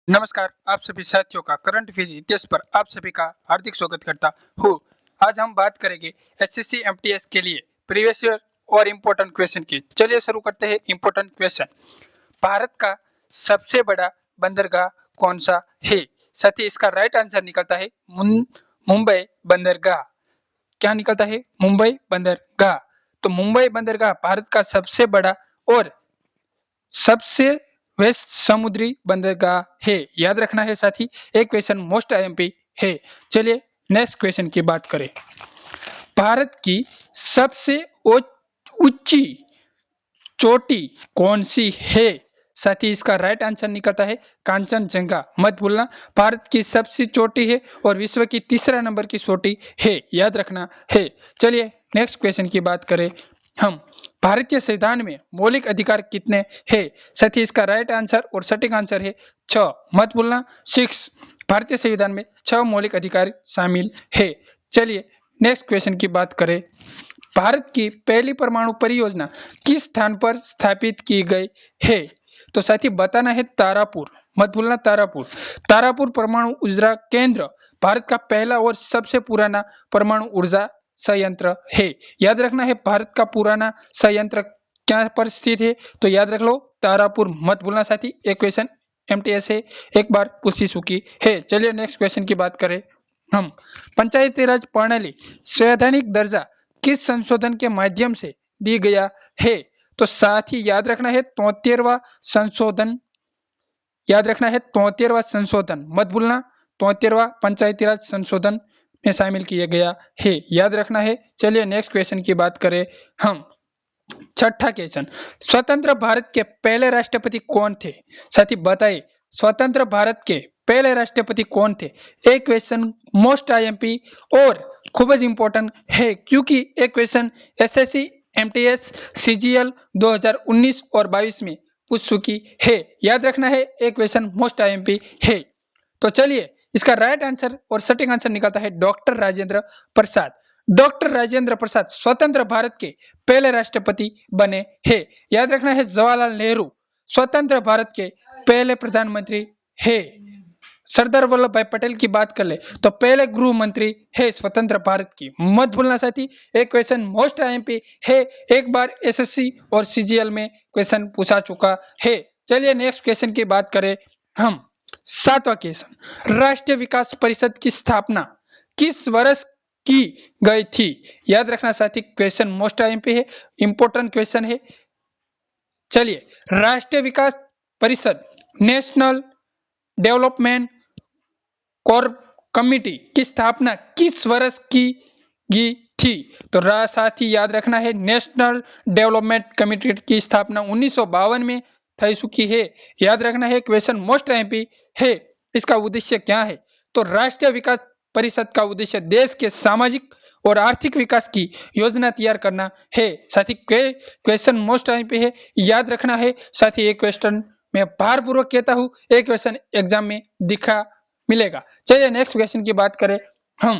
नमस्कार, आप सभी साथियों का करंट अफेयर्स इतिहास पर आप सभी का हार्दिक स्वागत करता हूँ। आज हम बात करेंगे एसएससी एमटीएस के लिए प्रीवियस ईयर और इम्पोर्टेंट क्वेश्चन की। चलिए शुरू करते हैं इम्पोर्टेंट क्वेश्चन। भारत का सबसे बड़ा बंदरगाह कौन सा है? साथ ही इसका राइट आंसर निकलता है मुंबई बंदरगाह। क्या निकलता है? मुंबई बंदरगाह। तो मुंबई बंदरगाह भारत का सबसे बड़ा और सबसे वेस्ट समुद्री बंदरगाह है। याद रखना है साथी, एक क्वेश्चन मोस्ट आईएमपी है। चलिए नेक्स्ट क्वेश्चन की बात करें। भारत की सबसे ऊंची चोटी कौन सी है? साथ ही इसका राइट आंसर निकलता है कांचनजंगा। मत भूलना, भारत की सबसे चोटी है और विश्व की तीसरा नंबर की चोटी है। याद रखना है। चलिए नेक्स्ट क्वेश्चन की बात करें हम। भारतीय संविधान में मौलिक अधिकार कितने हैं? साथ ही इसका राइट आंसर और सटीक आंसर है 6। मत भूलना 6। भारतीय संविधान में 6 मौलिक अधिकार शामिल है। चलिए नेक्स्ट क्वेश्चन की बात करें। भारत की पहली परमाणु परियोजना किस स्थान पर स्थापित की गई है? तो साथी बताना है तारापुर। मत भूलना तारापुर। तारापुर परमाणु ऊर्जा केंद्र भारत का पहला और सबसे पुराना परमाणु ऊर्जा संयंत्र है। याद रखना है भारत का पुराना संयंत्र क्या पर स्थित है? तो याद रख लो तारापुर। मत भूलना साथी, एक क्वेश्चन एमटीएस है, एक बार पूछी चुकी है। चलिए नेक्स्ट क्वेश्चन की बात करें हम। पंचायती राज प्रणाली संवैधानिक दर्जा किस संशोधन के माध्यम से दी गया है? तो साथ ही याद रखना है 73वां संशोधन। याद रखना है 73वां संशोधन। मत भूलना 73वां पंचायती राज संशोधन में शामिल किया गया है। याद रखना है। चलिए नेक्स्ट क्वेश्चन की बात करें हम। छठा क्वेश्चन, स्वतंत्र भारत के पहले राष्ट्रपति कौन थे? साथी बताइए, स्वतंत्र भारत के पहले राष्ट्रपति कौन थे? एक क्वेश्चन मोस्ट आईएमपी और खूब इंपॉर्टेंट है, क्योंकि एक क्वेश्चन एसएससी एमटीएस सीजीएल 2019 और 22 में पूछ चुकी है। याद रखना है, एक क्वेश्चन मोस्ट आईएमपी है। तो चलिए इसका राइट आंसर और सटीक आंसर निकलता है डॉक्टर राजेंद्र प्रसाद। डॉक्टर राजेंद्र प्रसाद स्वतंत्र भारत के पहले राष्ट्रपति बने हैं। याद रखना है जवाहरलाल नेहरू स्वतंत्र भारत के पहले प्रधानमंत्री है। सरदार वल्लभ भाई पटेल की बात कर ले तो पहले गृह मंत्री है स्वतंत्र भारत की। मत भूलना साथी, एक क्वेश्चन मोस्ट आईएमपी है, एक बार एसएससी और सीजीएल में क्वेश्चन पूछा चुका है। चलिए नेक्स्ट क्वेश्चन की बात करें हम। सातवां क्वेश्चन, राष्ट्रीय विकास परिषद की स्थापना किस वर्ष की गई थी? याद रखना साथी, क्वेश्चन मोस्ट आईएमपी है, इंपॉर्टेंट क्वेश्चन है। चलिए राष्ट्रीय विकास परिषद नेशनल डेवलपमेंट कोर कमिटी की स्थापना किस वर्ष की गई थी? तो साथी याद रखना है नेशनल डेवलपमेंट कमिटी की स्थापना 1952 में થઈ चुकी है। याद रखना है, क्वेश्चन मोस्ट एमपी है। इसका उद्देश्य क्या है? तो राष्ट्रीय विकास परिषद का उद्देश्य देश के सामाजिक और आर्थिक विकास की योजना तैयार करना है। साथी क्वेश्चन मोस्ट एमपी है, याद रखना है। साथी एक क्वेश्चन मैं भारपूर्वक कहता हूं, एक क्वेश्चन एग्जाम में दिखा मिलेगा। चलिए नेक्स्ट क्वेश्चन की बात करें हम।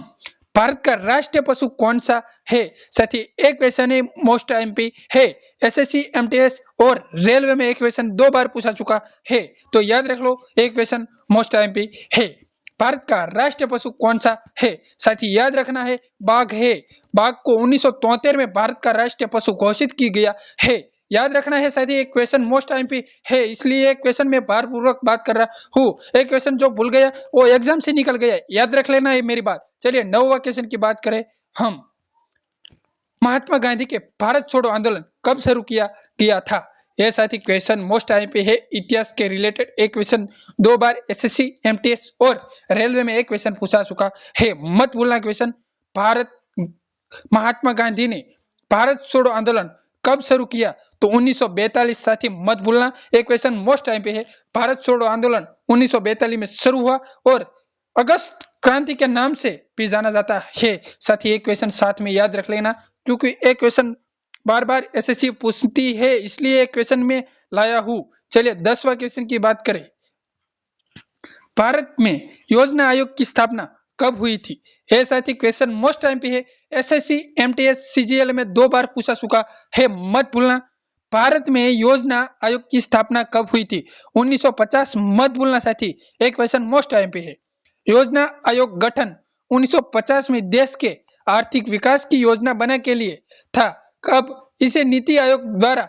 भारत का राष्ट्रीय पशु कौन सा है? साथी एक क्वेश्चन है मोस्ट एमपी है, एसएससी एमटीएस और रेलवे में एक क्वेश्चन 2 बार पूछा चुका है। तो याद रख लो, एक क्वेश्चन मोस्ट एमपी है। भारत का राष्ट्रीय पशु कौन सा है? साथी याद रखना है बाघ है। बाघ को 1973 में भारत का राष्ट्रीय पशु घोषित किया गया है। याद रखना है साथी, एक क्वेश्चन मोस्ट एमपी है, इसलिए एक क्वेश्चन में भारपूर्वक बात कर रहा हूँ। एक क्वेश्चन जो भूल गया वो एग्जाम से निकल गया, याद रख लेना है मेरी बात। चलिए 9वां क्वेश्चन की बात करें हम। महात्मा गांधी के भारत छोड़ो आंदोलन कब शुरू किया गया था? यह साथी क्वेश्चन मोस्ट आईएमपी है, इतिहास के रिलेटेड एक क्वेश्चन 2 बार एसएससी एमटीएस और रेलवे में एक क्वेश्चन पूछा चुका है। मत भूलना क्वेश्चन। भारत महात्मा गांधी ने भारत छोड़ो आंदोलन कब शुरू किया? तो 1942। साथी मत भूलना, एक क्वेश्चन मोस्ट टाइम पे है। भारत छोड़ो आंदोलन 1942 में शुरू हुआ और अगस्त क्रांति के नाम से भी जाना जाता है। साथी एक क्वेश्चन साथ में याद रख लेना, क्योंकि एक क्वेश्चन बार बार एसएससी पूछती है, इसलिए एक क्वेश्चन में लाया हूं। चलिए 10वां क्वेश्चन की बात करें। भारत में योजना आयोग की स्थापना कब हुई थी? ये साथी क्वेश्चन मोस्ट टाइम पे है, एसएससी एमटीएस सीजीएल में 2 बार पूछा चुका है। मत भूलना भारत में योजना आयोग की स्थापना कब हुई थी? 1950। मत भूलना साथी, एक क्वेश्चन मोस्ट आईएमपी है। योजना आयोग गठन 1950 में देश के आर्थिक विकास की योजना बनाने के लिए था। कब इसे नीति आयोग द्वारा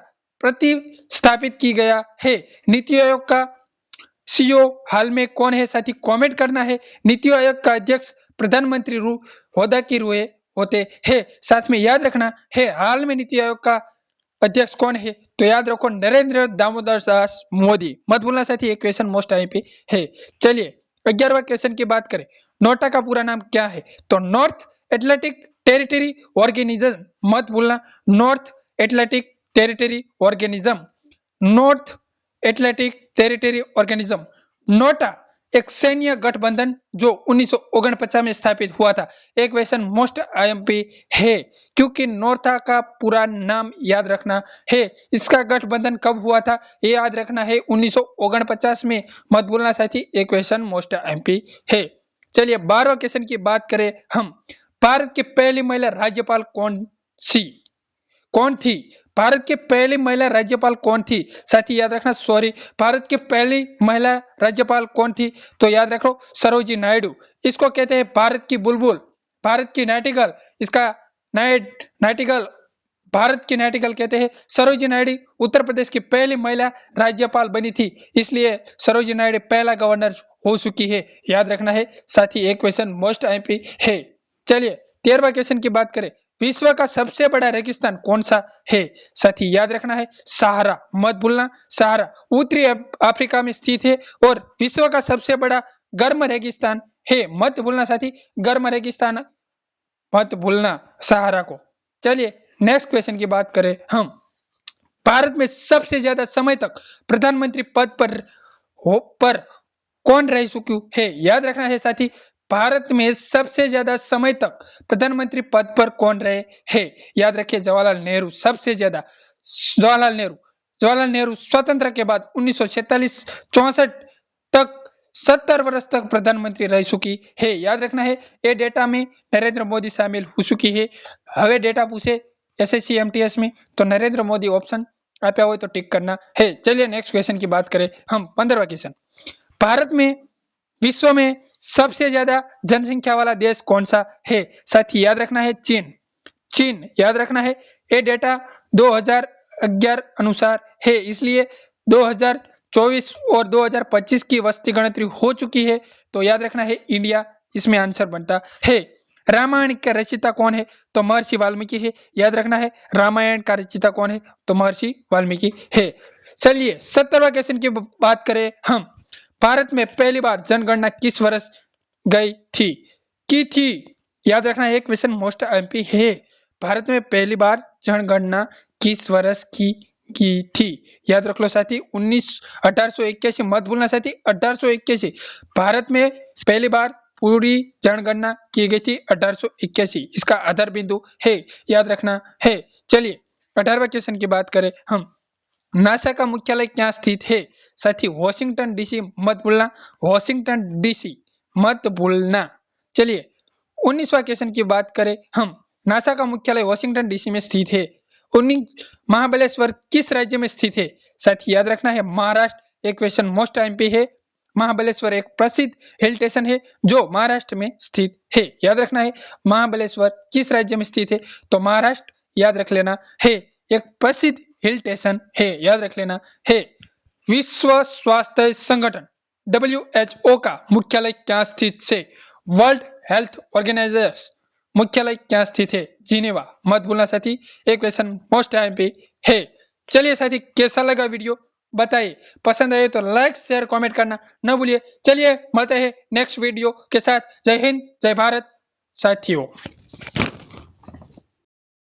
प्रतिस्थापित की गया है? नीति आयोग का सीईओ हाल में कौन है साथी? कमेंट करना है। नीति आयोग का अध्यक्ष प्रधानमंत्री होदा की रुए होते हैं। साथ में याद रखना है हाल में नीति आयोग का अध्यक्ष कौन है? तो याद रखो नरेंद्र दामोदर दास मोदी। मत भूलना साथी, एक क्वेश्चन मोस्ट आईएमपी है। चलिए 11वां क्वेश्चन की बात करें। नोटा का पूरा नाम क्या है? तो नॉर्थ एटलांटिक टेरिटरी ऑर्गेनिज्म। मत भूलना, north Atlantic territory organism, north Atlantic territory organism. NOTA एक सैन्य गठबंधन जो 1949 में स्थापित हुआ था। एक क्वेश्चन मोस्ट आईएमपी है क्योंकि नोटा का पूरा नाम याद रखना है। इसका गठबंधन कब हुआ था ये याद रखना है, 1949 में। मत भूलना साथी, एक क्वेश्चन मोस्ट आईएमपी है। चलिए 12वां क्वेश्चन की बात करें हम। भारत की पहली महिला राज्यपाल कौन थी? भारत की पहली महिला राज्यपाल कौन थी साथी? याद रखना, सॉरी, भारत की पहली महिला राज्यपाल कौन थी? तो याद रखो सरोजिनी नायडू। इसको कहते हैं भारत की बुलबुल, भारत की नाइटिंगेल। इसका नाइटिंगेल, भारत की नाइटिंगेल कहते हैं। सरोजिनी नायडू उत्तर प्रदेश की पहली महिला राज्यपाल बनी थी, इसलिए सरोजिनी नायडू पहला गवर्नर हो चुकी है। याद रखना है साथी, एक क्वेश्चन मोस्ट आईएमपी है। चलिए 13वां क्वेश्चन की बात करें। विश्व का सबसे बड़ा रेगिस्तान कौन सा है साथी? याद रखना है सहारा। मत भूलना, सहारा उत्तरी अफ्रीका में स्थित है और विश्व का सबसे बड़ा गर्म रेगिस्तान है। मत भूलना साथी, गर्म रेगिस्तान मत भूलना सहारा को। चलिए नेक्स्ट क्वेश्चन की बात करें हम। भारत में सबसे ज्यादा समय तक प्रधानमंत्री पद पर कौन रह चुकी है? याद रखना है साथी, भारत में सबसे ज्यादा समय तक प्रधानमंत्री पद पर कौन रहे हैं? याद रखिए जवाहरलाल नेहरू सबसे ज्यादा। जवाहरलाल नेहरू स्वतंत्र के बाद 1946-64 तक 70 वर्ष तक प्रधानमंत्री रह चुकी है। याद रखना है ये डेटा में नरेंद्र मोदी शामिल हो चुकी है। हवे डेटा पूछे एसएससी एमटीएस में तो नरेंद्र मोदी ऑप्शन आप हो तो टिक करना है। चलिए नेक्स्ट क्वेश्चन की बात करें हम। 15वां क्वेश्चन। भारत में विश्व में सबसे ज्यादा जनसंख्या वाला देश कौन सा है साथी? याद रखना है चीन। याद रखना है ये डेटा 2011 अनुसार है, इसलिए 2024 और 2025 की वस्ती गणतरी हो चुकी है, तो याद रखना है इंडिया इसमें आंसर बनता है। रामायण का रचयिता कौन है? तो महर्षि वाल्मीकि है। याद रखना है रामायण का रचयिता कौन है? तो महर्षि वाल्मीकि है। चलिए 17वां क्वेश्चन की बात करें हम। भारत में पहली बार जनगणना किस वर्ष की थी? याद रखना है, एक क्वेश्चन मोस्ट आईएमपी है। भारत में पहली बार जनगणना किस वर्ष की थी? याद रख लो साथी, 1881। मत भूलना साथी, 1881 भारत में पहली बार पूरी जनगणना की गई थी 1881। इसका आधार बिंदु है, याद रखना है। चलिए 18वां क्वेश्चन की बात करें हम। नासा का मुख्यालय क्या स्थित है साथी? Washington DC. मत भूलना, वॉशिंगटन डीसी मत भूलना। चलिए 19वां क्वेश्चन की बात करें हम। नासा का मुख्यालय वॉशिंगटन डीसी में स्थित है। महाबलेश्वर किस राज्य में स्थित है साथी? याद रखना है महाराष्ट्र। एक क्वेश्चन मोस्ट आईएमपी है। महाबलेश्वर एक प्रसिद्ध हिल स्टेशन है जो महाराष्ट्र में स्थित है। याद रखना है महाबलेश्वर किस राज्य में स्थित है? तो महाराष्ट्र। याद रख लेना है, एक प्रसिद्ध हिल स्टेशन है, याद रख लेना है। विश्व स्वास्थ्य संगठन WHO का मुख्यालय क्या स्थित है? वर्ल्ड हेल्थ ऑर्गेनाइजेशन मुख्यालय क्या स्थित है? जिनेवा। मत भूलना साथी, एक क्वेश्चन मोस्ट आईएमपी है। चलिए साथी कैसा लगा वीडियो बताइए, पसंद आए तो लाइक शेयर कमेंट करना न भूलिए। चलिए मिलते हैं नेक्स्ट वीडियो के साथ। जय हिंद, जय भारत साथियों।